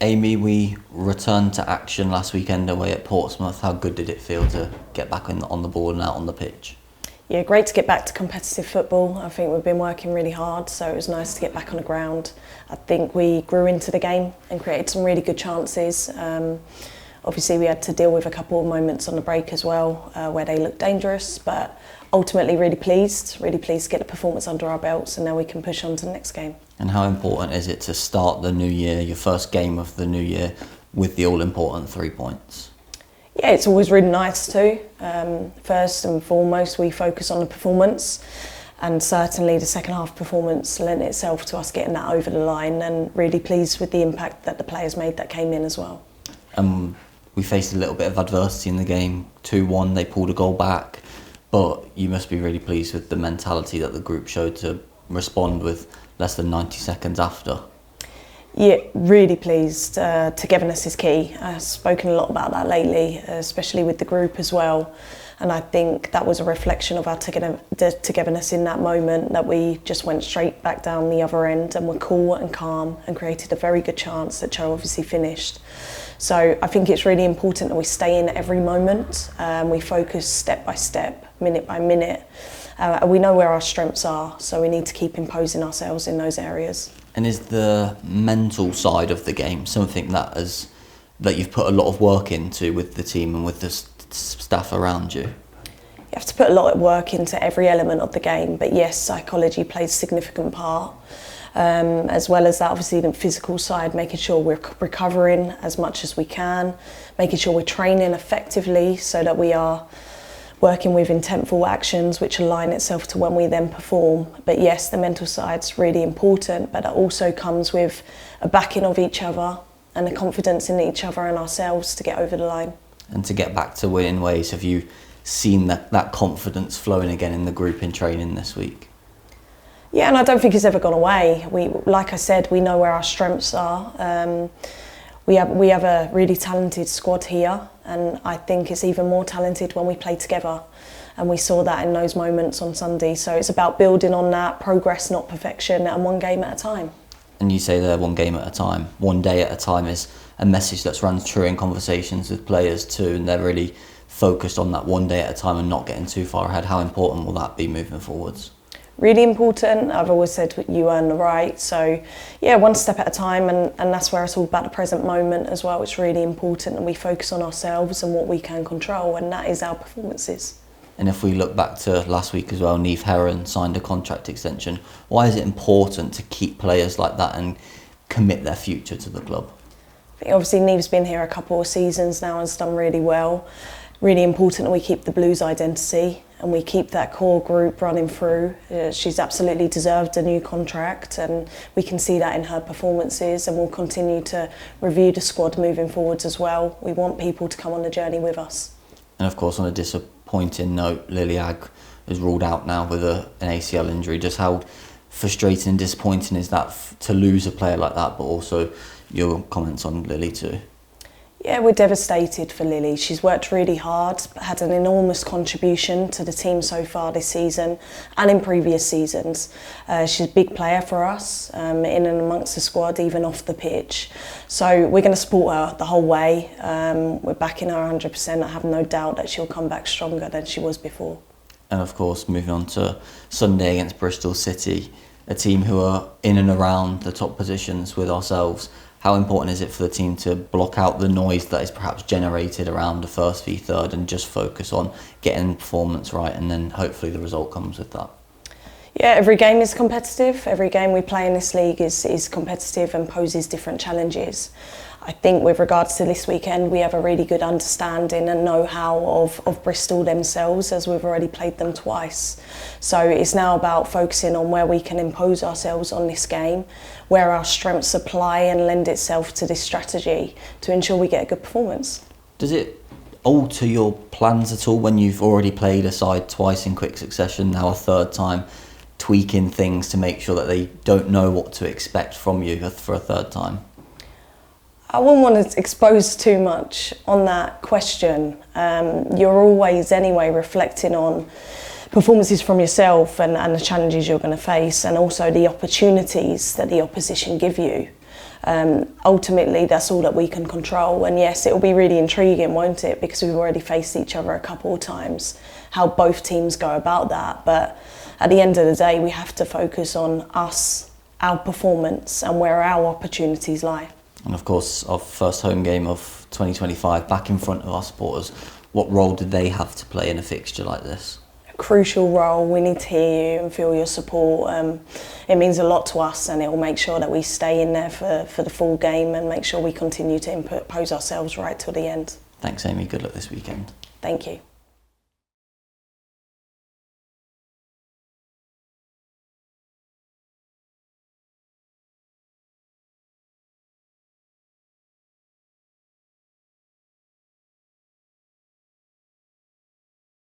Amy, we returned to action last weekend away at Portsmouth. How good did it feel to get back on the ball and out on the pitch? Yeah, great to get back to competitive football. I think we've been working really hard, so it was nice to get back on the ground. I think we grew into the game and created some really good chances. Obviously, we had to deal with a couple of moments on the break as well, where they looked dangerous, but ultimately really pleased to get the performance under our belts, and now we can push on to the next game. And how important is it to start the new year, your first game of the new year, with the all-important 3 points? Yeah, it's always really nice too. First and foremost, we focus on the performance, and certainly the second half performance lent itself to us getting that over the line, and really pleased with the impact that the players made that came in as well. We faced a little bit of adversity in the game, 2-1, they pulled a goal back, but you must be really pleased with the mentality that the group showed to respond with less than 90 seconds after. Yeah, really pleased. Togetherness is key. I've spoken a lot about that lately, especially with the group as well. And I think that was a reflection of our togetherness in that moment, that we just went straight back down the other end and were cool and calm and created a very good chance that Joe obviously finished. So I think it's really important that we stay in every moment. We focus step by step, minute by minute. We know where our strengths are, so we need to keep imposing ourselves in those areas. And is the mental side of the game something that you've put a lot of work into with the team and with the staff around you? You have to put a lot of work into every element of the game, but yes, psychology plays a significant part. As well as that, obviously the physical side, making sure we're recovering as much as we can, making sure we're training effectively so that we are working with intentful actions which align itself to when we then perform. But yes, the mental side's really important, but it also comes with a backing of each other and a confidence in each other and ourselves to get over the line. And to get back to winning ways, have you seen that confidence flowing again in the group in training this week? Yeah, and I don't think it's ever gone away. Like I said, we know where our strengths are. We have a really talented squad here, and I think it's even more talented when we play together. And we saw that in those moments on Sunday. So it's about building on that, progress, not perfection, and one game at a time. And you say they're one game at a time. One day at a time is a message that's run true in conversations with players too, and they're really focused on that one day at a time and not getting too far ahead. How important will that be moving forwards? Really important. I've always said you earn the right. So yeah, one step at a time, and that's where it's all about the present moment as well. It's really important, and we focus on ourselves and what we can control, and that is our performances. And if we look back to last week as well, Niamh Heron signed a contract extension. Why is it important to keep players like that and commit their future to the club? I think obviously Niamh's been here a couple of seasons now and has done really well. Really important that we keep the Blues identity and we keep that core group running through. She's absolutely deserved a new contract, and we can see that in her performances, and we'll continue to review the squad moving forwards as well. We want people to come on the journey with us. And of course, on a disappointing note, Lily Agg is ruled out now with an ACL injury. Just how frustrating and disappointing is that to lose a player like that, but also your comments on Lily too? Yeah, we're devastated for Lily. She's worked really hard, had an enormous contribution to the team so far this season and in previous seasons. She's a big player for us, in and amongst the squad, even off the pitch. So we're going to support her the whole way. We're backing her 100%. I have no doubt that she'll come back stronger than she was before. And of course, moving on to Sunday against Bristol City, a team who are in and around the top positions with ourselves. How important is it for the team to block out the noise that is perhaps generated around the first v third and just focus on getting the performance right, and then hopefully the result comes with that? Yeah, every game is competitive. Every game we play in this league is competitive and poses different challenges. I think with regards to this weekend, we have a really good understanding and know-how of Bristol themselves, as we've already played them twice. So it's now about focusing on where we can impose ourselves on this game, where our strengths apply and lend itself to this strategy to ensure we get a good performance. Does it alter your plans at all when you've already played a side twice in quick succession, now a third time, tweaking things to make sure that they don't know what to expect from you for a third time? I wouldn't want to expose too much on that question. You're always anyway reflecting on performances from yourself and the challenges you're going to face, and also the opportunities that the opposition give you. Ultimately, that's all that we can control. And yes, it will be really intriguing, won't it? Because we've already faced each other a couple of times, how both teams go about that. But at the end of the day, we have to focus on us, our performance, and where our opportunities lie. And of course, our first home game of 2025 back in front of our supporters. What role did they have to play in a fixture like this? A crucial role. We need to hear you and feel your support. It means a lot to us, and it will make sure that we stay in there for the full game and make sure we continue to impose ourselves right till the end. Thanks, Amy. Good luck this weekend. Thank you.